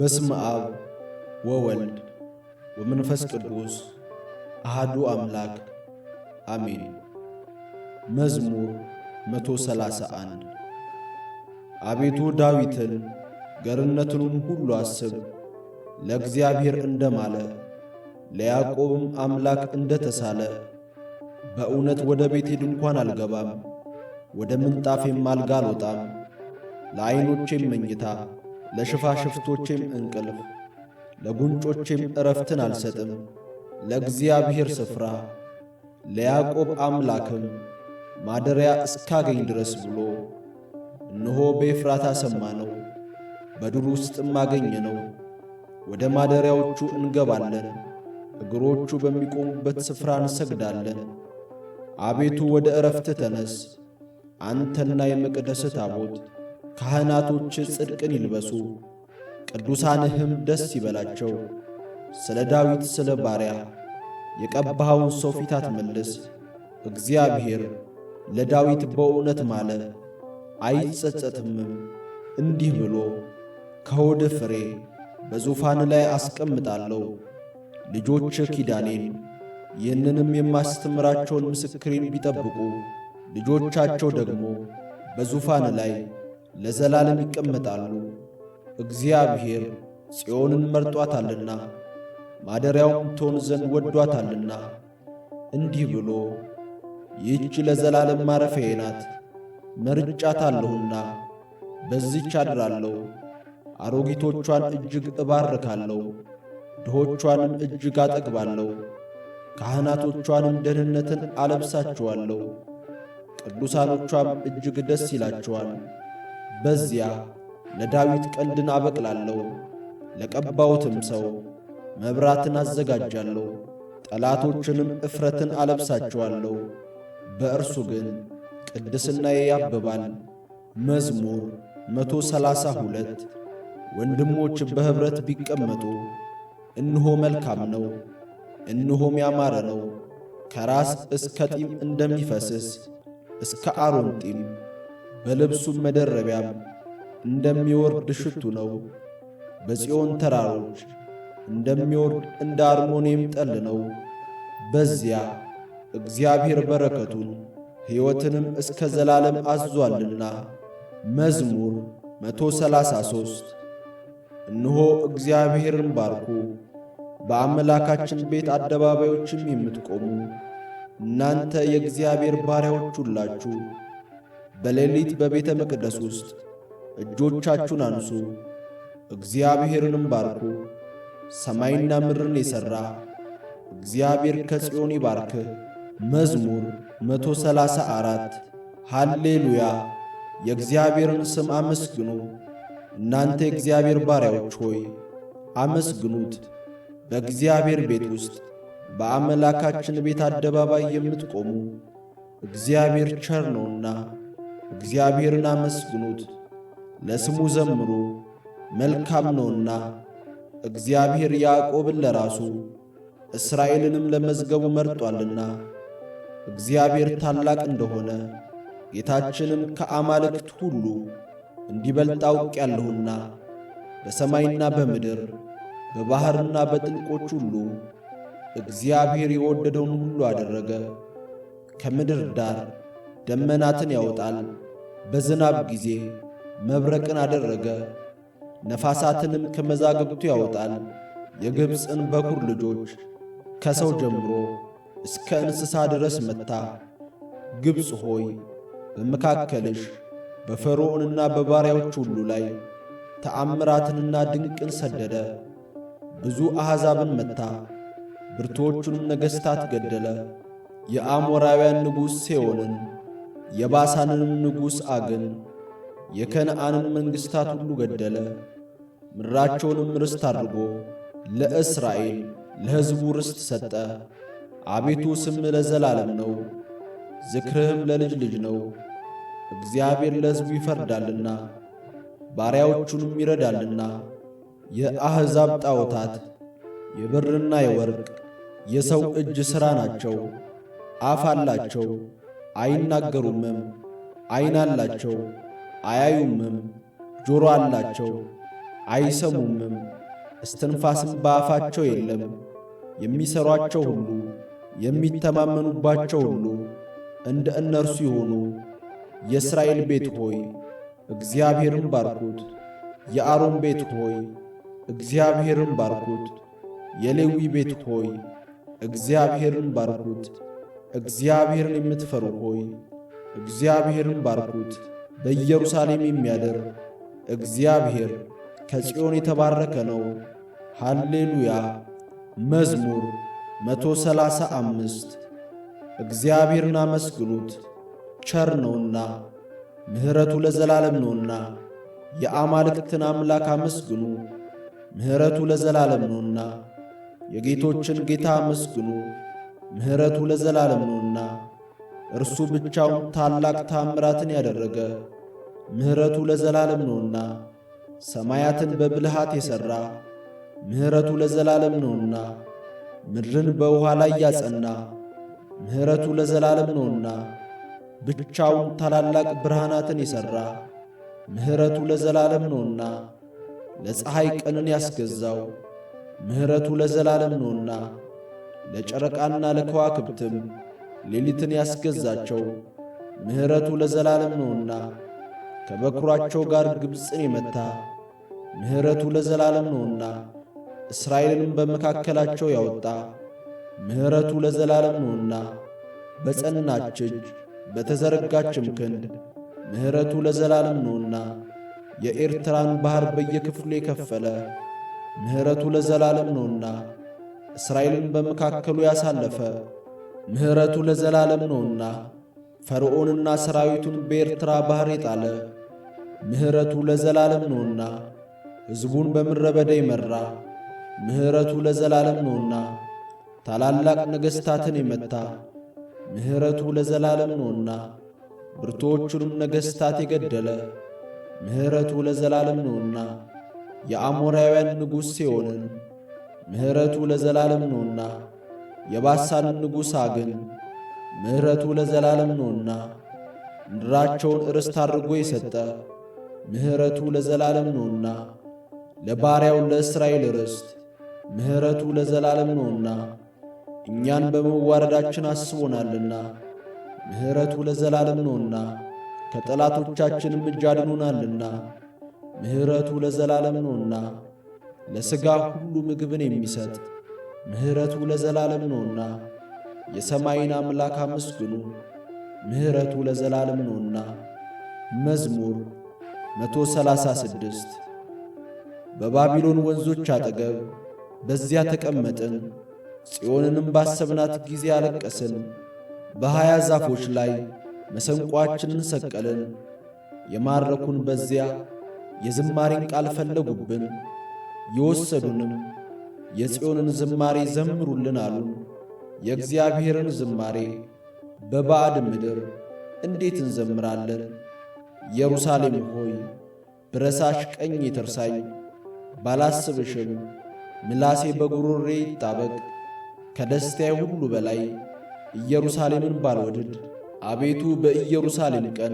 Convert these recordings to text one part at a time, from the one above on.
በስመ አብ ወወልድ ወመንፈስ ቅዱስ አሐዱ አምላክ አሜን። መዝሙር 131 አቤቱ ዳዊትን ገርነቱንም ሁሉ አስብ። ለእግዚአብሔር እንደማለ ለያዕቆብም አምላክ እንደተሳለ። በእውነት ወደ ቤቴ ድንኳን አልገባም፣ ወደ ምንጣፌም አልጋ አልወጣም። ለዓይኖቼም መኝታ ለሽፋሽፍቶቼም እንቅልፍ ለጉንጮቼም ዕረፍትን አልሰጥም። ለእግዚአብሔር ስፍራ ለያዕቆብ አምላክም ማደሪያ እስካገኝ ድረስ ብሎ እነሆ በኤፍራታ ሰማነው፣ በዱር ውስጥም አገኘነው። ወደ ማደሪያዎቹ እንገባለን፣ እግሮቹ በሚቆሙበት ስፍራ እንሰግዳለን። አቤቱ ወደ ዕረፍትህ ተነስ፣ አንተና የመቅደስህ ታቦት። ካህናቶች ጽድቅን ይልበሱ፣ ቅዱሳንህም ደስ ይበላቸው። ስለ ዳዊት ስለ ባሪያ የቀባኸውን ሰው ፊት አትመልስ። እግዚአብሔር ለዳዊት በእውነት ማለ አይጸጸትምም፣ እንዲህ ብሎ ከሆድህ ፍሬ በዙፋን ላይ አስቀምጣለሁ። ልጆች ኪዳኔን ይህንንም የማስተምራቸውን ምስክሬን ቢጠብቁ ልጆቻቸው ደግሞ በዙፋን ላይ ለዘላለም ይቀመጣሉ። እግዚአብሔር ጽዮንን መርጧታልና ማደሪያውም ትሆን ዘንድ ወዷታልና እንዲህ ብሎ ይህች ለዘላለም ማረፊያዬ ናት፣ መርጫታለሁና በዚች አድራለሁ። አሮጊቶቿን እጅግ እባርካለሁ፣ ድሆቿንም እጅግ አጠግባለሁ። ካህናቶቿንም ደህንነትን አለብሳቸዋለሁ፣ ቅዱሳኖቿም እጅግ ደስ ይላቸዋል። በዚያ ለዳዊት ቀንድን አበቅላለሁ፣ ለቀባውትም ሰው መብራትን አዘጋጃለሁ። ጠላቶችንም እፍረትን አለብሳቸዋለሁ፣ በእርሱ ግን ቅድስናዬ ያብባል። መዝሙር 132 ወንድሞች በኅብረት ቢቀመጡ እነሆ መልካም ነው፣ እነሆም ያማረ ነው። ከራስ እስከ ጢም እንደሚፈስስ እስከ አሮን ጢም በልብሱም መደረቢያም እንደሚወርድ ሽቱ ነው። በጽዮን ተራሮች እንደሚወርድ እንደ አርሞኔም ጠል ነው። በዚያ እግዚአብሔር በረከቱን ሕይወትንም እስከ ዘላለም አዟልና። መዝሙር 133 እነሆ እግዚአብሔርን ባርኩ፣ በአምላካችን ቤት አደባባዮችም የምትቆሙ እናንተ የእግዚአብሔር ባሪያዎች ሁላችሁ፣ በሌሊት በቤተ መቅደስ ውስጥ እጆቻችሁን አንሱ፣ እግዚአብሔርንም ባርኩ። ሰማይና ምድርን የሠራ እግዚአብሔር ከጽዮን ይባርክህ። መዝሙር 134 ሃሌሉያ። የእግዚአብሔርን ስም አመስግኑ፣ እናንተ የእግዚአብሔር ባሪያዎች ሆይ አመስግኑት። በእግዚአብሔር ቤት ውስጥ በአምላካችን ቤት አደባባይ የምትቆሙ እግዚአብሔር ቸር ነውና እግዚአብሔርን አመስግኑት። ለስሙ ዘምሩ፣ መልካም ነውና። እግዚአብሔር ያዕቆብን ለራሱ እስራኤልንም ለመዝገቡ መርጧልና። እግዚአብሔር ታላቅ እንደሆነ ጌታችንም ከአማልክት ሁሉ እንዲበልጥ አውቄአለሁና። በሰማይና በምድር በባሕርና በጥልቆች ሁሉ እግዚአብሔር የወደደውን ሁሉ አደረገ። ከምድር ዳር ደመናትን ያወጣል፣ በዝናብ ጊዜ መብረቅን አደረገ። ነፋሳትንም ከመዛግብቱ ያወጣል። የግብፅን በኩር ልጆች ከሰው ጀምሮ እስከ እንስሳ ድረስ መታ። ግብፅ ሆይ በመካከልሽ በፈርዖንና በባሪያዎች ሁሉ ላይ ተአምራትንና ድንቅን ሰደደ። ብዙ አሕዛብን መታ፣ ብርቱዎቹንም ነገሥታት ገደለ። የአሞራውያን ንጉሥ ሴዎንን፣ የባሳንንም ንጉሥ ዐግን፣ የከነዓንን መንግሥታት ሁሉ ገደለ። ምድራቸውንም ርስት አድርጎ ለእስራኤል ለሕዝቡ ርስት ሰጠ። አቤቱ ስምህ ለዘላለም ነው፣ ዝክርህም ለልጅ ልጅ ነው። እግዚአብሔር ለሕዝቡ ይፈርዳልና ባሪያዎቹንም ይረዳልና። የአሕዛብ ጣዖታት የብርና የወርቅ የሰው እጅ ሥራ ናቸው። አፍ አላቸው አይናገሩምም፣ ዐይን አላቸው አያዩምም፣ ጆሮ አላቸው አይሰሙምም፣ እስትንፋስም በአፋቸው የለም። የሚሠሯቸው ሁሉ የሚተማመኑባቸው ሁሉ እንደ እነርሱ ይሆኑ። የእስራኤል ቤት ሆይ እግዚአብሔርን ባርኩት። የአሮን ቤት ሆይ እግዚአብሔርን ባርኩት። የሌዊ ቤት ሆይ እግዚአብሔርን ባርኩት። እግዚአብሔርን የምትፈሩ ሆይ እግዚአብሔርን ባርኩት። በኢየሩሳሌም የሚያድር እግዚአብሔር ከጽዮን የተባረከ ነው። ሃሌሉያ። መዝሙር 135 እግዚአብሔርን አመስግኑት፣ ቸር ነውና ምሕረቱ ለዘላለም ነውና። የአማልክትን አምላክ አመስግኑ፣ ምሕረቱ ለዘላለም ነውና። የጌቶችን ጌታ አመስግኑ፣ ምሕረቱ ለዘላለም ነውና። እርሱ ብቻውን ታላቅ ታምራትን ያደረገ ምሕረቱ ለዘላለም ነውና። ሰማያትን በብልሃት የሠራ ምሕረቱ ለዘላለም ነውና። ምድርን በውኃ ላይ ያጸና ምሕረቱ ለዘላለም ነውና። ብቻውን ታላላቅ ብርሃናትን የሠራ ምሕረቱ ለዘላለም ነውና። ለፀሐይ ቀንን ያስገዛው ምሕረቱ ለዘላለም ነውና። ለጨረቃና ለከዋክብትም ሌሊትን ያስገዛቸው ምሕረቱ ለዘላለም ነውና። ከበኵራቸው ጋር ግብፅን የመታ ምሕረቱ ለዘላለም ነውና። እስራኤልንም በመካከላቸው ያወጣ ምሕረቱ ለዘላለም ነውና። በጸናች እጅ በተዘረጋችም ክንድ ምሕረቱ ለዘላለም ነውና። የኤርትራን ባሕር በየክፍሉ የከፈለ ምሕረቱ ለዘላለም ነውና። እስራኤልን በመካከሉ ያሳለፈ ምሕረቱ ለዘላለም ነውና። ፈርዖንና ሠራዊቱን በኤርትራ ባሕር የጣለ ምሕረቱ ለዘላለም ነውና። ሕዝቡን በምድረ በዳ የመራ ምሕረቱ ለዘላለም ነውና። ታላላቅ ነገሥታትን የመታ ምሕረቱ ለዘላለም ነውና። ብርቱዎቹንም ነገሥታት የገደለ ምሕረቱ ለዘላለም ነውና። የአሞራውያን ንጉሥ ሴዎንን ምሕረቱ ለዘላለም ነውና። የባሳንን ንጉሥ ዐግን ምሕረቱ ለዘላለም ነውና። ምድራቸውን ርስት አድርጎ የሰጠ ምሕረቱ ለዘላለም ነውና። ለባሪያው ለእስራኤል ርስት ምሕረቱ ለዘላለም ነውና። እኛን በመዋረዳችን አስቦናልና ምሕረቱ ለዘላለም ነውና። ከጠላቶቻችንም እጅ አድኖናልና ምሕረቱ ለዘላለም ነውና። ለሥጋ ሁሉ ምግብን የሚሰጥ ምሕረቱ ለዘላለም ነውና። የሰማይን አምላክ አመስግኑ፣ ምሕረቱ ለዘላለም ነውና። መዝሙር 136 በባቢሎን ወንዞች አጠገብ በዚያ ተቀመጥን፣ ጽዮንንም ባሰብናት ጊዜ አለቀስን። በሃያ ዛፎች ላይ መሰንቋችንን ሰቀልን። የማረኩን በዚያ የዝማሬን ቃል ፈለጉብን። የወሰዱንም የጽዮንን ዝማሬ ዘምሩልን አሉን። የእግዚአብሔርን ዝማሬ በባዕድ ምድር እንዴት እንዘምራለን? ኢየሩሳሌም ሆይ ብረሳሽ ቀኜ ትርሳኝ። ባላስብሽም ምላሴ በጉሮሬ ይጣበቅ። ከደስታዬ ሁሉ በላይ ኢየሩሳሌምን ባልወድድ። አቤቱ በኢየሩሳሌም ቀን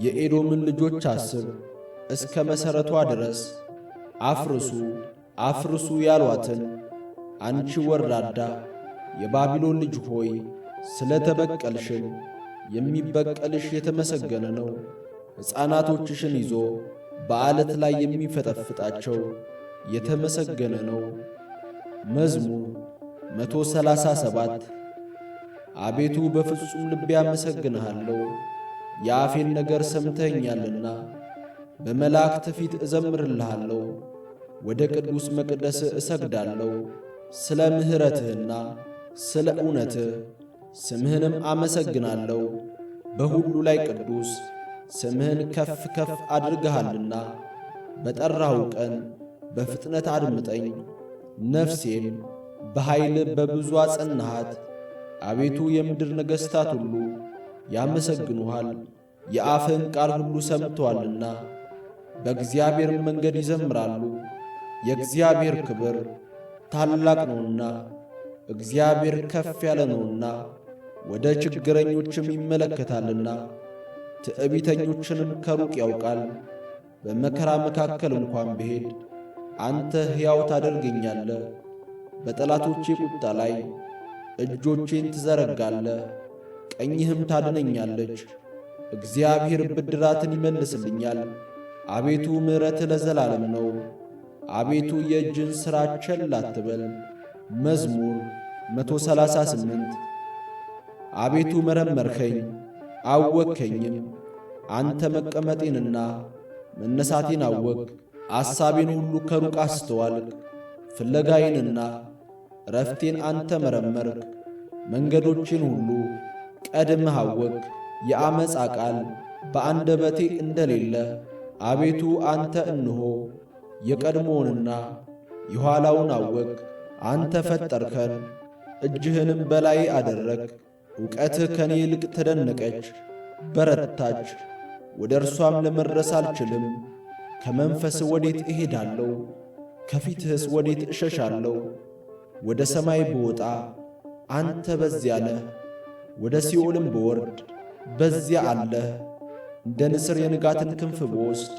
የኤዶምን ልጆች አስብ። እስከ መሠረቷ ድረስ አፍርሱ አፍርሱ ያሏትን አንቺ ወራዳ የባቢሎን ልጅ ሆይ ስለ ተበቀልሽን የሚበቀልሽ የተመሰገነ ነው። ሕፃናቶችሽን ይዞ በዓለት ላይ የሚፈጠፍጣቸው የተመሰገነ ነው። መዝሙር 137 አቤቱ በፍጹም ልቤ አመሰግንሃለሁ፣ የአፌን ነገር ሰምተኸኛልና። በመላእክት ፊት እዘምርልሃለሁ፣ ወደ ቅዱስ መቅደስ እሰግዳለሁ። ስለ ምሕረትህና ስለ እውነትህ ስምህንም አመሰግናለሁ። በሁሉ ላይ ቅዱስ ስምህን ከፍ ከፍ አድርገሃልና። በጠራሁ ቀን በፍጥነት አድምጠኝ፣ ነፍሴን በኃይል በብዙ አጸናሃት። አቤቱ የምድር ነገሥታት ሁሉ ያመሰግኑሃል፣ የአፍህን ቃል ሁሉ ሰምተዋልና። በእግዚአብሔር መንገድ ይዘምራሉ፣ የእግዚአብሔር ክብር ታላቅ ነውና። እግዚአብሔር ከፍ ያለ ነውና ወደ ችግረኞችም ይመለከታልና። ትዕቢተኞችንም ከሩቅ ያውቃል። በመከራ መካከል እንኳን ብሄድ አንተ ሕያው ታደርገኛለህ። በጠላቶቼ ቁጣ ላይ እጆቼን ትዘረጋለህ፣ ቀኝህም ታድነኛለች። እግዚአብሔር ብድራትን ይመልስልኛል። አቤቱ ምሕረትህ ለዘላለም ነው። አቤቱ የእጅን ሥራ ቸል አትበል። መዝሙር 138 አቤቱ መረመርኸኝ አወቅኸኝም። አንተ መቀመጤንና መነሳቴን አወቅ። አሳቤን ሁሉ ከሩቅ አስተዋልክ። ፍለጋዬንና ረፍቴን አንተ መረመርክ። መንገዶቼን ሁሉ ቀድመህ አወቅ። የዓመፃ ቃል በአንደበቴ እንደሌለ አቤቱ አንተ እንሆ የቀድሞውንና የኋላውን አወቅ። አንተ ፈጠርከን፣ እጅህንም በላይ አደረግ። ዕውቀትህ ከኔ ይልቅ ተደነቀች በረታች። ወደ እርሷም ለመድረስ አልችልም። ከመንፈስህ ወዴት እሄዳለሁ? ከፊትህስ ወዴት እሸሻለሁ? ወደ ሰማይ ብወጣ አንተ በዚያ ነህ፣ ወደ ሲኦልም ብወርድ በዚያ አለህ። እንደ ንስር የንጋትን ክንፍ ብወስድ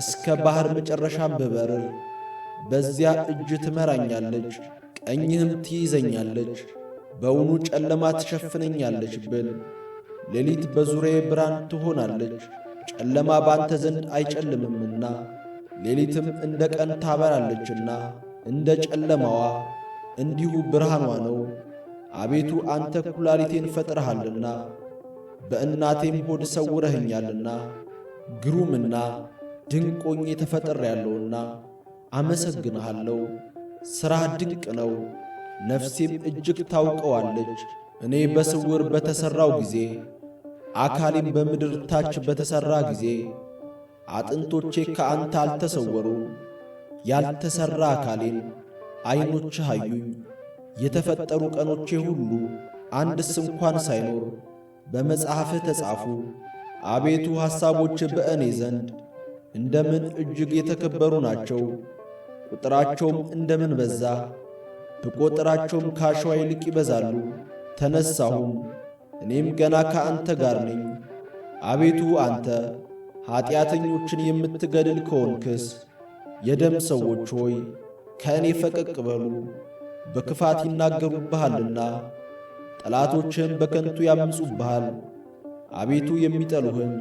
እስከ ባሕር መጨረሻም ብበርር በዚያ እጅ ትመራኛለች፣ ቀኝህም ትይዘኛለች። በውኑ ጨለማ ትሸፍነኛለች ብል ሌሊት በዙሪያዬ ብርሃን ትሆናለች። ጨለማ ባንተ ዘንድ አይጨልምምና ሌሊትም እንደ ቀን ታበራለችና እንደ ጨለማዋ እንዲሁ ብርሃኗ ነው። አቤቱ አንተ ኩላሊቴን ፈጥረሃልና በእናቴም ሆድ ሰውረኸኛልና ግሩምና ድንቅ ሆኜ ተፈጥሬአለሁና አመሰግንሃለሁ። ሥራህ ድንቅ ነው፣ ነፍሴም እጅግ ታውቀዋለች። እኔ በስውር በተሠራው ጊዜ አካሌም በምድር ታች በተሠራ ጊዜ አጥንቶቼ ከአንተ አልተሰወሩ። ያልተሠራ አካሌን ዐይኖችህ አዩኝ። የተፈጠሩ ቀኖቼ ሁሉ አንድስ እንኳን ሳይኖር በመጽሐፍህ ተጻፉ። አቤቱ ሐሳቦችህ በእኔ ዘንድ እንደምን እጅግ የተከበሩ ናቸው! ቁጥራቸውም እንደምን በዛ! ብቈጥራቸውም ከአሸዋ ይልቅ ይበዛሉ። ተነሣሁም፣ እኔም ገና ከአንተ ጋር ነኝ። አቤቱ አንተ ኀጢአተኞችን የምትገድል ከሆንክስ የደም ሰዎች ሆይ ከእኔ ፈቀቅ በሉ። በክፋት ይናገሩብሃልና ጠላቶችህም በከንቱ ያምፁብሃል። አቤቱ የሚጠሉህን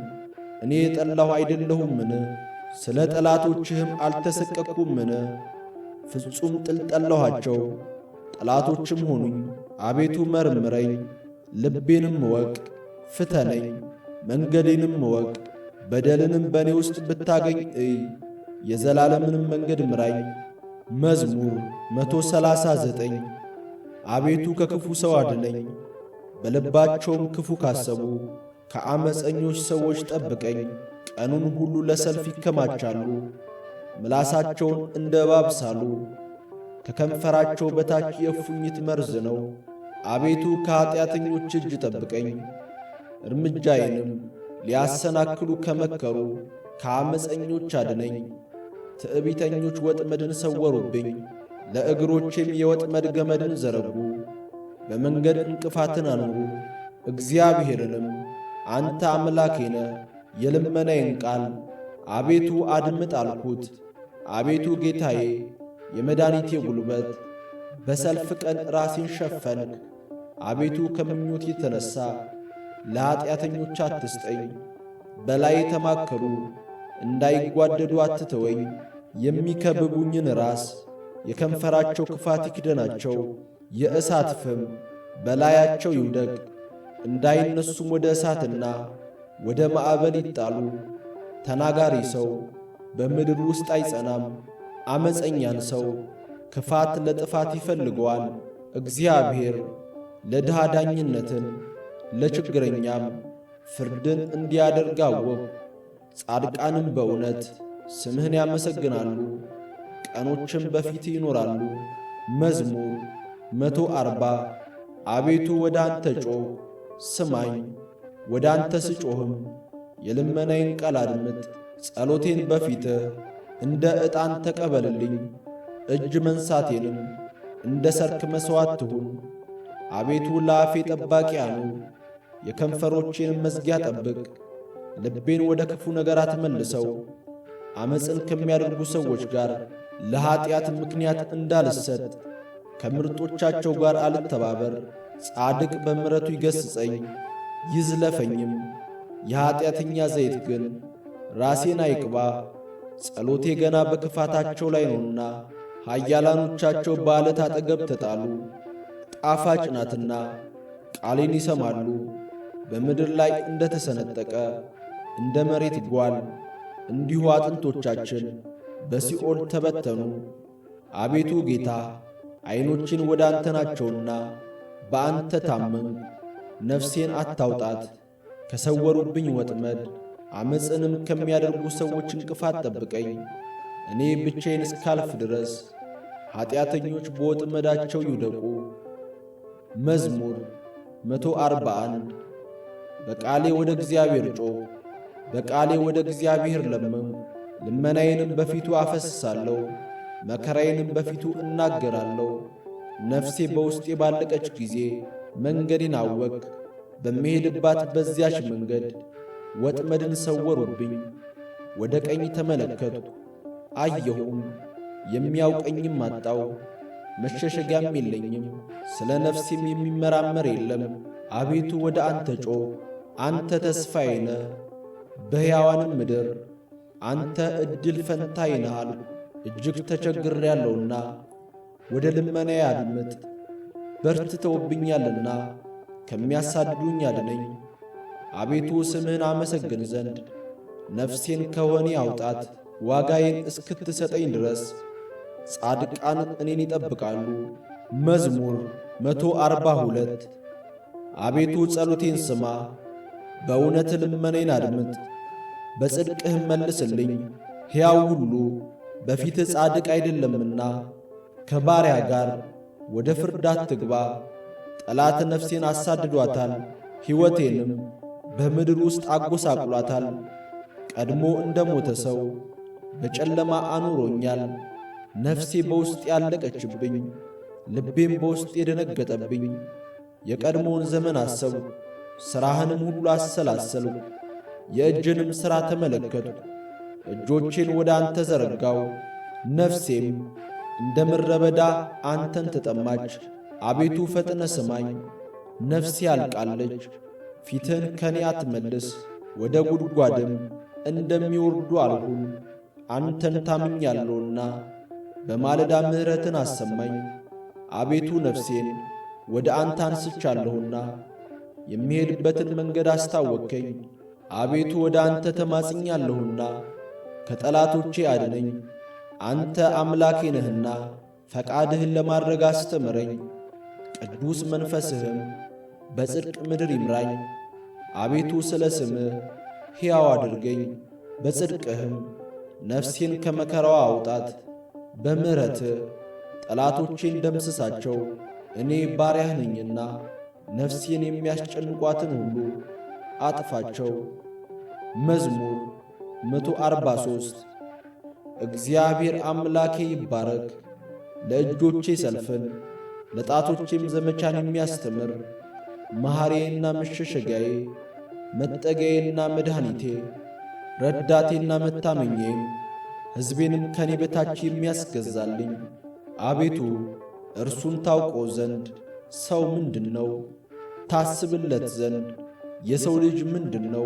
እኔ የጠላሁ አይደለሁምን? ስለ ጠላቶችህም አልተሰቀቅሁምን? ፍጹም ጥል ጠላኋቸው፣ ጠላቶችም ሆኑኝ። አቤቱ መርምረኝ፣ ልቤንም እወቅ፣ ፍተነኝ፣ መንገዴንም እወቅ። በደልንም በእኔ ውስጥ ብታገኝ እይ፣ የዘላለምንም መንገድ ምራኝ። መዝሙር 139 አቤቱ ከክፉ ሰው አድነኝ፣ በልባቸውም ክፉ ካሰቡ ከዓመፀኞች ሰዎች ጠብቀኝ። ቀኑን ሁሉ ለሰልፍ ይከማቻሉ፣ ምላሳቸውን እንደ እባብ ሳሉ። ከከንፈራቸው በታች የእፉኝት መርዝ ነው። አቤቱ ከኀጢአተኞች እጅ ጠብቀኝ፣ እርምጃዬንም ሊያሰናክሉ ከመከሩ ከዓመፀኞች አድነኝ። ትዕቢተኞች ወጥመድን ሰወሩብኝ፣ ለእግሮቼም የወጥመድ ገመድን ዘረጉ። በመንገድ እንቅፋትን አኖሩ። እግዚአብሔርንም አንተ አምላኬ ነህ፣ የልመናዬን ቃል አቤቱ አድምጥ አልኩት። አቤቱ ጌታዬ፣ የመድኃኒቴ ጉልበት፣ በሰልፍ ቀን ራሴን ሸፈንክ። አቤቱ ከምኞቴ የተነሣ ለኀጢአተኞች አትስጠኝ። በላይ ተማከሩ፣ እንዳይጓደዱ አትተወኝ። የሚከብቡኝን ራስ የከንፈራቸው ክፋት ይክደናቸው። የእሳት ፍም በላያቸው ይውደቅ፣ እንዳይነሱም ወደ እሳትና ወደ ማዕበል ይጣሉ። ተናጋሪ ሰው በምድር ውስጥ አይጸናም። ዓመፀኛን ሰው ክፋት ለጥፋት ይፈልገዋል። እግዚአብሔር ለድሃ ዳኝነትን ለችግረኛም ፍርድን እንዲያደርግ አወቅሁ። ጻድቃንም በእውነት ስምህን ያመሰግናሉ፣ ቀኖችም በፊት ይኖራሉ። መዝሙር 140 አቤቱ ወደ አንተ ጮኽ፣ ስማኝ። ወደ አንተ ስጮኽም የልመናዬን ቃል አድምጥ። ጸሎቴን በፊትህ እንደ ዕጣን ተቀበልልኝ፣ እጅ መንሣቴንም እንደ ሠርክ መሥዋዕት ትሁን። አቤቱ ለአፌ ጠባቂ አኑር፣ የከንፈሮቼንም መዝጊያ ጠብቅ። ልቤን ወደ ክፉ ነገር አትመልሰው፣ ዓመፅን ከሚያደርጉ ሰዎች ጋር ለኀጢአት ምክንያት እንዳልሰጥ፣ ከምርጦቻቸው ጋር አልተባበር። ጻድቅ በምሕረቱ ይገሥጸኝ ይዝለፈኝም። የኀጢአተኛ ዘይት ግን ራሴን አይቅባ። ጸሎቴ ገና በክፋታቸው ላይ ነውና ኃያላኖቻቸው በዓለት አጠገብ ተጣሉ። ጣፋጭ ናትና ቃሌን ይሰማሉ። በምድር ላይ እንደ ተሰነጠቀ እንደ መሬት ጓል እንዲሁ አጥንቶቻችን በሲኦል ተበተኑ። አቤቱ ጌታ ዐይኖቼን ወደ አንተ ናቸውና በአንተ ታመንኩ። ነፍሴን አታውጣት ከሰወሩብኝ ወጥመድ፣ ዓመፅንም ከሚያደርጉ ሰዎች እንቅፋት ጠብቀኝ። እኔ ብቻዬን እስካልፍ ድረስ ኀጢአተኞች በወጥመዳቸው ይውደቁ። መዝሙር 141 በቃሌ ወደ እግዚአብሔር ጮኽ፣ በቃሌ ወደ እግዚአብሔር ለመንሁ። ልመናዬንም በፊቱ አፈስሳለሁ፣ መከራዬንም በፊቱ እናገራለሁ። ነፍሴ በውስጤ ባለቀች ጊዜ መንገዴን አወቅሁ። በምሄድባት በዚያች መንገድ ወጥመድን ሰወሩብኝ። ወደ ቀኝ ተመለከትሁ አየሁም፣ የሚያውቀኝም አጣሁ። መሸሸጊያም የለኝም፣ ስለ ነፍሴም የሚመራመር የለም። አቤቱ ወደ አንተ ጮኽ፣ አንተ ተስፋዬ ነህ። በሕያዋንም ምድር አንተ ዕድል ፈንታዬ ነህ አልሁ። እጅግ ተቸግሬአለሁና ወደ ልመናዬ አድምጥ። በርትተውብኛልና ከሚያሳድዱኝ አድነኝ። አቤቱ ስምህን አመሰግን ዘንድ ነፍሴን ከወህኒ አውጣት። ዋጋዬን እስክትሰጠኝ ድረስ ጻድቃን እኔን ይጠብቃሉ። መዝሙር 142 አቤቱ ጸሎቴን ስማ፣ በእውነት ልመናዬን አድምጥ፣ በጽድቅህም መልስልኝ። ሕያው ሁሉ በፊትህ ጻድቅ አይደለምና ከባሪያ ጋር ወደ ፍርድ አትግባ። ጠላት ነፍሴን አሳድዷታል፣ ሕይወቴንም በምድር ውስጥ አጐሳቅሏታል። ቀድሞ እንደ ሞተ ሰው በጨለማ አኑሮኛል። ነፍሴ በውስጤ ያለቀችብኝ፣ ልቤም በውስጤ የደነገጠብኝ። የቀድሞውን ዘመን አሰብሁ፣ ሥራህንም ሁሉ አሰላሰልሁ። የእጅንም ሥራ ተመለከትሁ። እጆቼን ወደ አንተ ዘረጋው፣ ነፍሴም እንደ ምድረ በዳ አንተን ተጠማች። አቤቱ ፈጥነ ስማኝ፣ ነፍሴ አልቃለች። ፊትህን ከኔ አትመልስ፣ ወደ ጉድጓድም እንደሚወርዱ አልሁን። አንተን ታምኛለሁና በማለዳ ምሕረትን አሰማኝ። አቤቱ ነፍሴን ወደ አንተ አንስቻለሁና የሚሄድበትን መንገድ አስታወቅከኝ። አቤቱ ወደ አንተ ተማጽኛለሁና ከጠላቶቼ አድነኝ። አንተ አምላኬ ነህና ፈቃድህን ለማድረግ አስተምረኝ። ቅዱስ መንፈስህም በጽድቅ ምድር ይምራኝ። አቤቱ ስለ ስምህ ሕያው አድርገኝ፣ በጽድቅህም ነፍሴን ከመከራዋ አውጣት። በምሕረትህ ጠላቶቼን ደምስሳቸው፣ እኔ ባሪያህ ነኝና ነፍሴን የሚያስጨንቋትን ሁሉ አጥፋቸው። መዝሙር 143 እግዚአብሔር አምላኬ ይባረክ፣ ለእጆቼ ሰልፍን ለጣቶቼም ዘመቻን የሚያስተምር መሐሪዬና መሸሸጊያዬ፣ መጠጊያዬና መድኃኒቴ፣ ረዳቴና መታመኛዬም፣ ሕዝቤንም ከኔ በታች የሚያስገዛልኝ። አቤቱ እርሱን ታውቀው ዘንድ ሰው ምንድን ነው? ታስብለት ዘንድ የሰው ልጅ ምንድን ነው?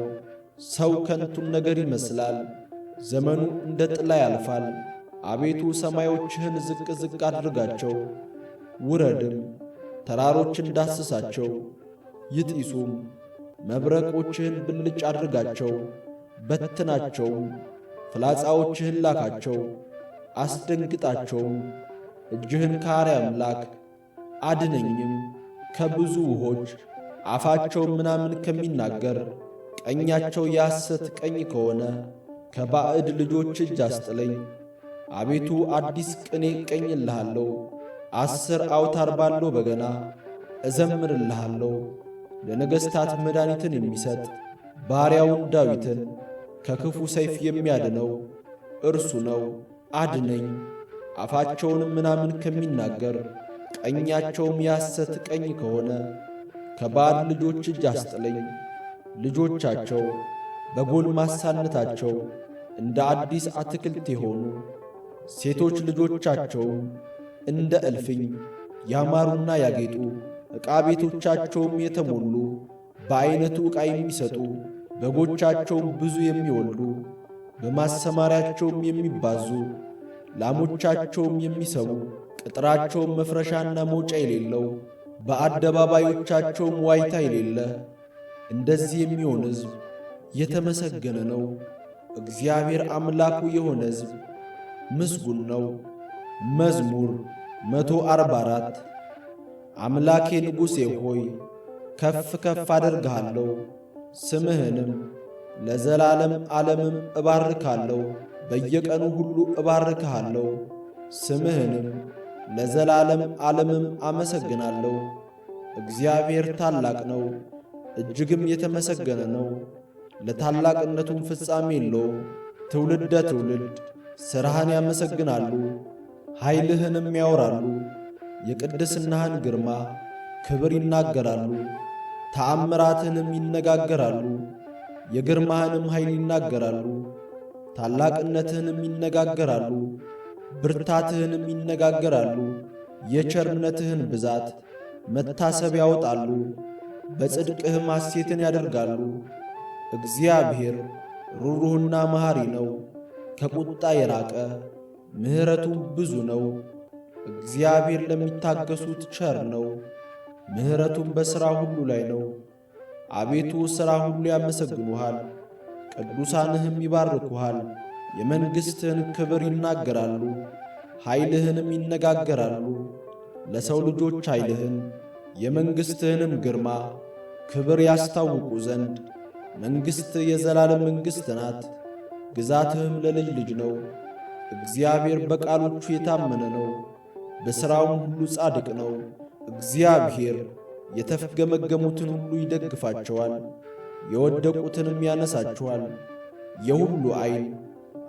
ሰው ከንቱን ነገር ይመስላል፣ ዘመኑ እንደ ጥላ ያልፋል። አቤቱ ሰማዮችህን ዝቅ ዝቅ አድርጋቸው፣ ውረድም ተራሮችን ዳስሳቸው፣ ይጢሱም። መብረቆችህን ብልጭ አድርጋቸው፣ በትናቸውም። ፍላጻዎችህን ላካቸው፣ አስደንግጣቸውም። እጅህን ከአርያም ላክ፣ አድነኝም ከብዙ ውኆች። አፋቸው ምናምን ከሚናገር ቀኛቸው የሐሰት ቀኝ ከሆነ ከባዕድ ልጆች እጅ አስጥለኝ። አቤቱ አዲስ ቅኔ እቀኝልሃለሁ፣ 10 አውታር ባለው በገና እዘምርልሃለሁ። ለነገሥታት መድኃኒትን የሚሰጥ ባሪያውን ዳዊትን ከክፉ ሰይፍ የሚያድነው እርሱ ነው። አድነኝ። አፋቸውንም ምናምን ከሚናገር ቀኛቸውም የሐሰት ቀኝ ከሆነ ከባዕድ ልጆች እጅ አስጥለኝ። ልጆቻቸው በጎልማሳነታቸው እንደ አዲስ አትክልት የሆኑ ሴቶች ልጆቻቸውም እንደ እልፍኝ ያማሩና ያጌጡ ዕቃ ቤቶቻቸውም የተሞሉ በዐይነቱ ዕቃ የሚሰጡ በጎቻቸውም ብዙ የሚወልዱ በማሰማሪያቸውም የሚባዙ ላሞቻቸውም የሚሰቡ ቅጥራቸውም መፍረሻና መውጫ የሌለው በአደባባዮቻቸውም ዋይታ የሌለ እንደዚህ የሚሆን ሕዝብ የተመሰገነ ነው። እግዚአብሔር አምላኩ የሆነ ሕዝብ ምስጉን ነው። መዝሙር 144 አምላኬ ንጉሴ ሆይ ከፍ ከፍ አደርግሃለሁ፣ ስምህንም ለዘላለም ዓለምም እባርካለሁ። በየቀኑ ሁሉ እባርክሃለሁ፣ ስምህንም ለዘላለም ዓለምም አመሰግናለሁ። እግዚአብሔር ታላቅ ነው፣ እጅግም የተመሰገነ ነው። ለታላቅነቱም ፍጻሜ የለውም። ትውልደ ትውልድ ሥራህን ያመሰግናሉ፣ ኃይልህንም ያወራሉ። የቅድስናህን ግርማ ክብር ይናገራሉ፣ ተአምራትህንም ይነጋገራሉ። የግርማህንም ኃይል ይናገራሉ፣ ታላቅነትህንም ይነጋገራሉ። ብርታትህንም ይነጋገራሉ። የቸርነትህን ብዛት መታሰብ ያወጣሉ፣ በጽድቅህም ሐሴትን ያደርጋሉ። እግዚአብሔር ሩሩህና መሐሪ ነው፣ ከቁጣ የራቀ ምሕረቱም ብዙ ነው። እግዚአብሔር ለሚታገሱት ቸር ነው፣ ምሕረቱም በሥራ ሁሉ ላይ ነው። አቤቱ ሥራ ሁሉ ያመሰግኑሃል፣ ቅዱሳንህም ይባርኩሃል። የመንግሥትህን ክብር ይናገራሉ፣ ኃይልህንም ይነጋገራሉ። ለሰው ልጆች ኃይልህን የመንግሥትህንም ግርማ ክብር ያስታውቁ ዘንድ መንግሥት የዘላለም መንግሥት ናት፣ ግዛትህም ለልጅ ልጅ ነው። እግዚአብሔር በቃሎቹ የታመነ ነው፣ በሥራውም ሁሉ ጻድቅ ነው። እግዚአብሔር የተፍገመገሙትን ሁሉ ይደግፋቸዋል፣ የወደቁትንም ያነሳቸዋል። የሁሉ ዐይን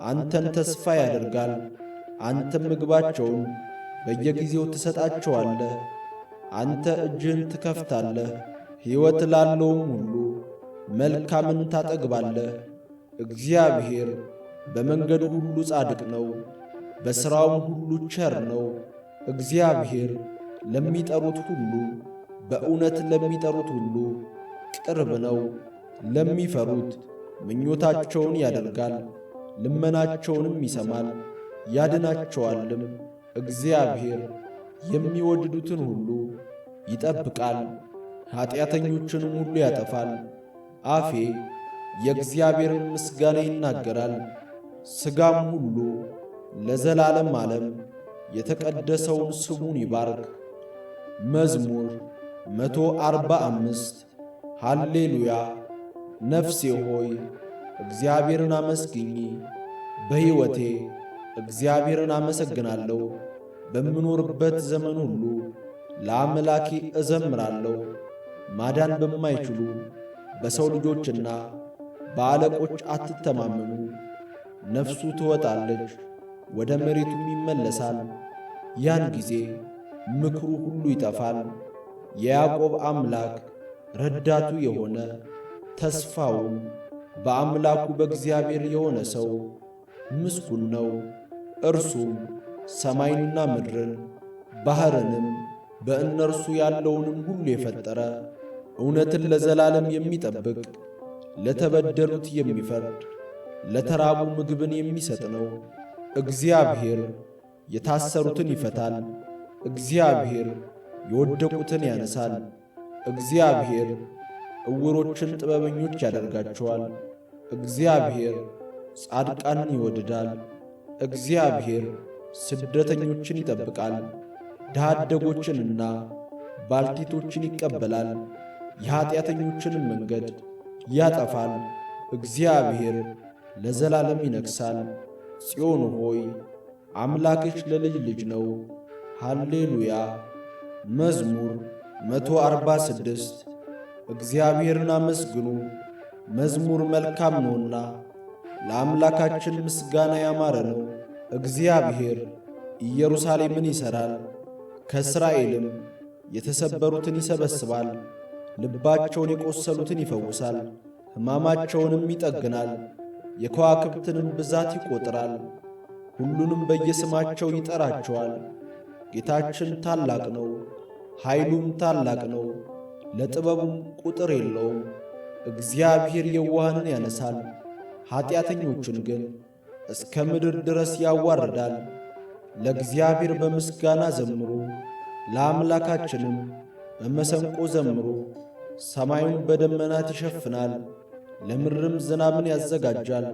አንተን ተስፋ ያደርጋል፣ አንተም ምግባቸውን በየጊዜው ትሰጣቸዋለህ። አንተ እጅህን ትከፍታለህ፣ ሕይወት ላለውም ሁሉ መልካምን ታጠግባለህ። እግዚአብሔር በመንገዱ ሁሉ ጻድቅ ነው፣ በሥራውም ሁሉ ቸር ነው። እግዚአብሔር ለሚጠሩት ሁሉ በእውነት ለሚጠሩት ሁሉ ቅርብ ነው። ለሚፈሩት ምኞታቸውን ያደርጋል፣ ልመናቸውንም ይሰማል ያድናቸዋልም። እግዚአብሔር የሚወድዱትን ሁሉ ይጠብቃል፣ ኀጢአተኞችንም ሁሉ ያጠፋል። አፌ የእግዚአብሔርን ምስጋና ይናገራል፣ ሥጋም ሁሉ ለዘላለም ዓለም የተቀደሰውን ስሙን ይባርክ። መዝሙር 145 ሃሌሉያ። ነፍሴ ሆይ እግዚአብሔርን አመስግኚ። በሕይወቴ እግዚአብሔርን አመሰግናለሁ። በምኖርበት ዘመን ሁሉ ለአምላኬ እዘምራለሁ። ማዳን በማይችሉ በሰው ልጆችና በአለቆች አትተማመኑ። ነፍሱ ትወጣለች፣ ወደ መሬቱም ይመለሳል። ያን ጊዜ ምክሩ ሁሉ ይጠፋል። የያዕቆብ አምላክ ረዳቱ የሆነ ተስፋውም በአምላኩ በእግዚአብሔር የሆነ ሰው ምስጉን ነው። እርሱም ሰማይንና ምድርን ባሕርንም በእነርሱ ያለውንም ሁሉ የፈጠረ እውነትን ለዘላለም የሚጠብቅ ለተበደሉት የሚፈርድ ለተራቡ ምግብን የሚሰጥ ነው። እግዚአብሔር የታሰሩትን ይፈታል፣ እግዚአብሔር የወደቁትን ያነሳል። እግዚአብሔር ዕውሮችን ጥበበኞች ያደርጋቸዋል። እግዚአብሔር ጻድቃንን ይወድዳል። እግዚአብሔር ስደተኞችን ይጠብቃል፣ ድሀ አደጎችንና ባልቴቶችን ይቀበላል። የኀጢአተኞችንም መንገድ ያጠፋል። እግዚአብሔር ለዘላለም ይነግሣል። ጽዮን ሆይ አምላክሽ ለልጅ ልጅ ነው። ሃሌሉያ። መዝሙር 146 እግዚአብሔርን አመስግኑ፣ መዝሙር መልካም ነውና ለአምላካችን ምስጋና ያማረ ነው። እግዚአብሔር ኢየሩሳሌምን ይሠራል፣ ከእስራኤልም የተሰበሩትን ይሰበስባል። ልባቸውን የቈሰሉትን ይፈውሳል፣ ሕማማቸውንም ይጠግናል። የከዋክብትንም ብዛት ይቈጥራል። ሁሉንም በየስማቸው ይጠራቸዋል። ጌታችን ታላቅ ነው፣ ኃይሉም ታላቅ ነው፣ ለጥበቡም ቁጥር የለውም። እግዚአብሔር የዋሃንን ያነሳል፣ ኀጢአተኞችን ግን እስከ ምድር ድረስ ያዋርዳል። ለእግዚአብሔር በምስጋና ዘምሩ፣ ለአምላካችንም በመሰንቆ ዘምሩ። ሰማዩን በደመናት ይሸፍናል፣ ለምድርም ዝናብን ያዘጋጃል።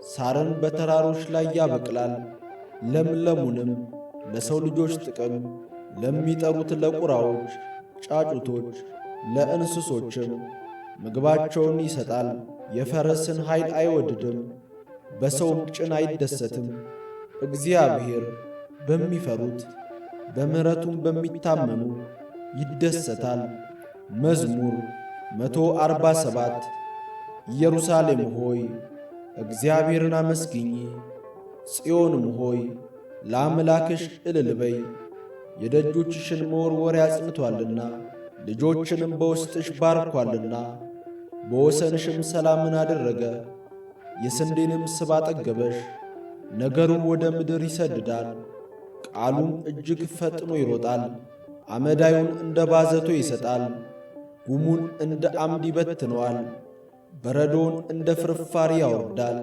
ሳርን በተራሮች ላይ ያበቅላል፣ ለምለሙንም ለሰው ልጆች ጥቅም ለሚጠሩት ለቁራዎች፣ ጫጩቶች፣ ለእንስሶችም ምግባቸውን ይሰጣል። የፈረስን ኃይል አይወድድም፣ በሰውም ጭን አይደሰትም። እግዚአብሔር በሚፈሩት በምሕረቱም በሚታመኑ ይደሰታል። መዝሙር 147 ኢየሩሳሌም ሆይ እግዚአብሔርን አመስግኚ፣ ጽዮንም ሆይ ለአምላክሽ እልል በይ። የደጆችሽን መወርወሪያ አጽንቶአልና ልጆችንም በውስጥሽ ባርኳልና። በወሰንሽም ሰላምን አደረገ፣ የስንዴንም ስብ አጠገበሽ። ነገሩን ወደ ምድር ይሰድዳል፣ ቃሉም እጅግ ፈጥኖ ይሮጣል። አመዳዩን እንደ ባዘቶ ይሰጣል፣ ጉሙን እንደ አምድ ይበትነዋል። በረዶውን እንደ ፍርፋሪ ያወርዳል።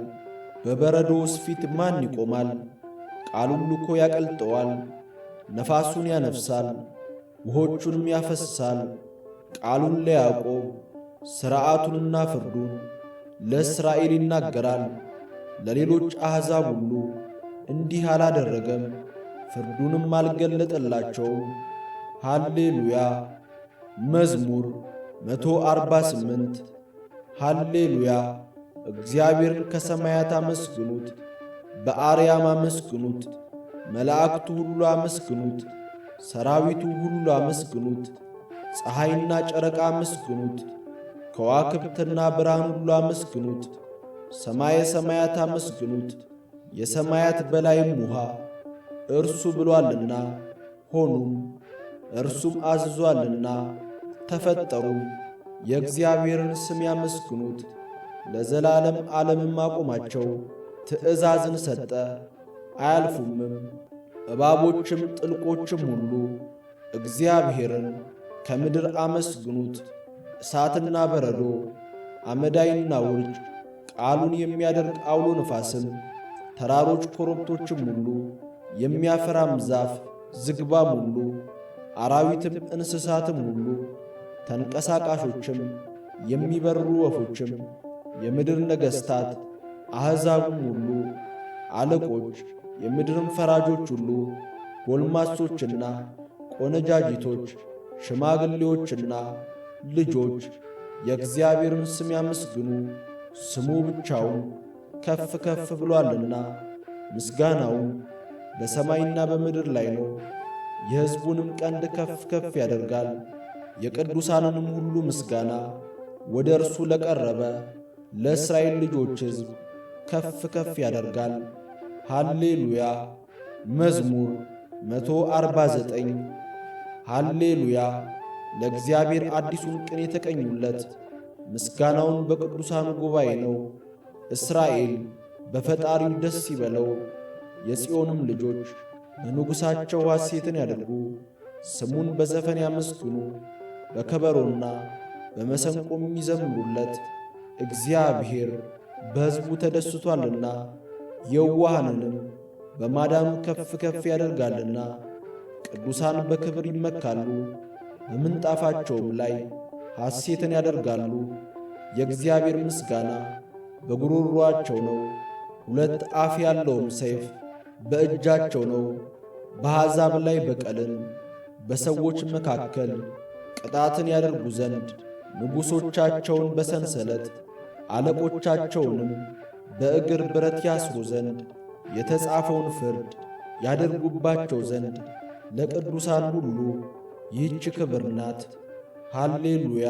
በበረዶውስ ፊት ማን ይቆማል? ቃሉን ልኮ ያቀልጠዋል፣ ነፋሱን ያነፍሳል፣ ውሆቹንም ያፈስሳል። ቃሉን ለያዕቆብ ሥርዓቱንና ፍርዱን ለእስራኤል ይናገራል። ለሌሎች አሕዛብ ሁሉ እንዲህ አላደረገም፣ ፍርዱንም አልገለጠላቸውም። ሃሌሉያ። መዝሙር 148 ሃሌሉያ። እግዚአብሔርን ከሰማያት አመስግኑት፣ በአርያም አመስግኑት። መላእክቱ ሁሉ አመስግኑት፣ ሰራዊቱ ሁሉ አመስግኑት። ፀሐይና ጨረቃ አመስግኑት፣ ከዋክብትና ብርሃን ሁሉ አመስግኑት። ሰማየ ሰማያት አመስግኑት፣ የሰማያት በላይም ውሃ። እርሱ ብሎአልና ሆኑም፣ እርሱም አዝዞአልና ተፈጠሩም። የእግዚአብሔርን ስም ያመስግኑት፣ ለዘላለም ዓለምም አቆማቸው። ትእዛዝን ሰጠ አያልፉምም። እባቦችም ጥልቆችም ሁሉ እግዚአብሔርን ከምድር አመስግኑት። እሳትና በረዶ፣ አመዳይና ውርጭ፣ ቃሉን የሚያደርግ አውሎ ነፋስም፣ ተራሮች ኮረብቶችም ሁሉ፣ የሚያፈራም ዛፍ ዝግባም ሁሉ፣ አራዊትም እንስሳትም ሁሉ፣ ተንቀሳቃሾችም የሚበርሩ ወፎችም፣ የምድር ነገሥታት አሕዛብም ሁሉ፣ አለቆች፣ የምድርም ፈራጆች ሁሉ፣ ጎልማሶችና ቆነጃጅቶች፣ ሽማግሌዎችና ልጆች የእግዚአብሔርን ስም ያመስግኑ። ስሙ ብቻውን ከፍ ከፍ ብሎአልና፣ ምስጋናውም በሰማይና በምድር ላይ ነው። የሕዝቡንም ቀንድ ከፍ ከፍ ያደርጋል። የቅዱሳንንም ሁሉ ምስጋና ወደ እርሱ ለቀረበ ለእስራኤል ልጆች ሕዝብ ከፍ ከፍ ያደርጋል። ሃሌሉያ። መዝሙር 149 ሃሌሉያ። ለእግዚአብሔር አዲሱን ቅኔ የተቀኙለት፣ ምስጋናውን በቅዱሳኑ ጉባኤ ነው። እስራኤል በፈጣሪው ደስ ይበለው፣ የጽዮንም ልጆች በንጉሣቸው ሐሴትን ያደርጉ። ስሙን በዘፈን ያመስግኑ፣ በከበሮና በመሰንቆም ይዘምሩለት። እግዚአብሔር በሕዝቡ ተደስቶአልና የዋሃንንም በማዳኑ ከፍ ከፍ ያደርጋልና። ቅዱሳን በክብር ይመካሉ፣ በምንጣፋቸውም ላይ ሐሴትን ያደርጋሉ። የእግዚአብሔር ምስጋና በጉሮሮአቸው ነው፣ ሁለት አፍ ያለውም ሰይፍ በእጃቸው ነው። በአሕዛብ ላይ በቀልን በሰዎች መካከል ቅጣትን ያደርጉ ዘንድ ንጉሶቻቸውን በሰንሰለት አለቆቻቸውንም በእግር ብረት ያስሩ ዘንድ የተጻፈውን ፍርድ ያደርጉባቸው ዘንድ ለቅዱሳን ሁሉ ይህች ክብር ናት። ሃሌሉያ።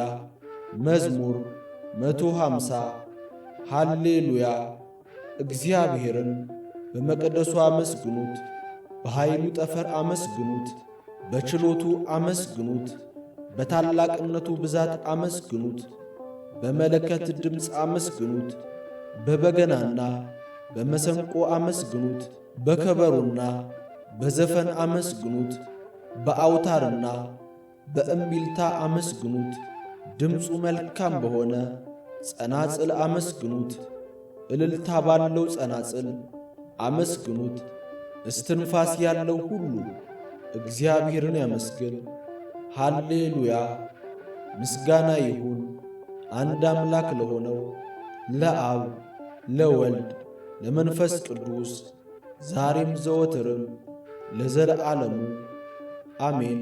መዝሙር 150 ሃሌሉያ። እግዚአብሔርን በመቅደሱ አመስግኑት፣ በኃይሉ ጠፈር አመስግኑት፣ በችሎቱ አመስግኑት፣ በታላቅነቱ ብዛት አመስግኑት፣ በመለከት ድምፅ አመስግኑት፣ በበገናና በመሰንቆ አመስግኑት፣ በከበሮና በዘፈን አመስግኑት፣ በአውታርና በእምቢልታ አመስግኑት፣ ድምፁ መልካም በሆነ ጸናጽል አመስግኑት፣ እልልታ ባለው ጸናጽል አመስግኑት። እስትንፋስ ያለው ሁሉ እግዚአብሔርን ያመስግን። ሃሌሉያ! ምስጋና ይሁን አንድ አምላክ ለሆነው ለአብ ለወልድ ለመንፈስ ቅዱስ ዛሬም ዘወትርም ለዘለዓለሙ አሜን።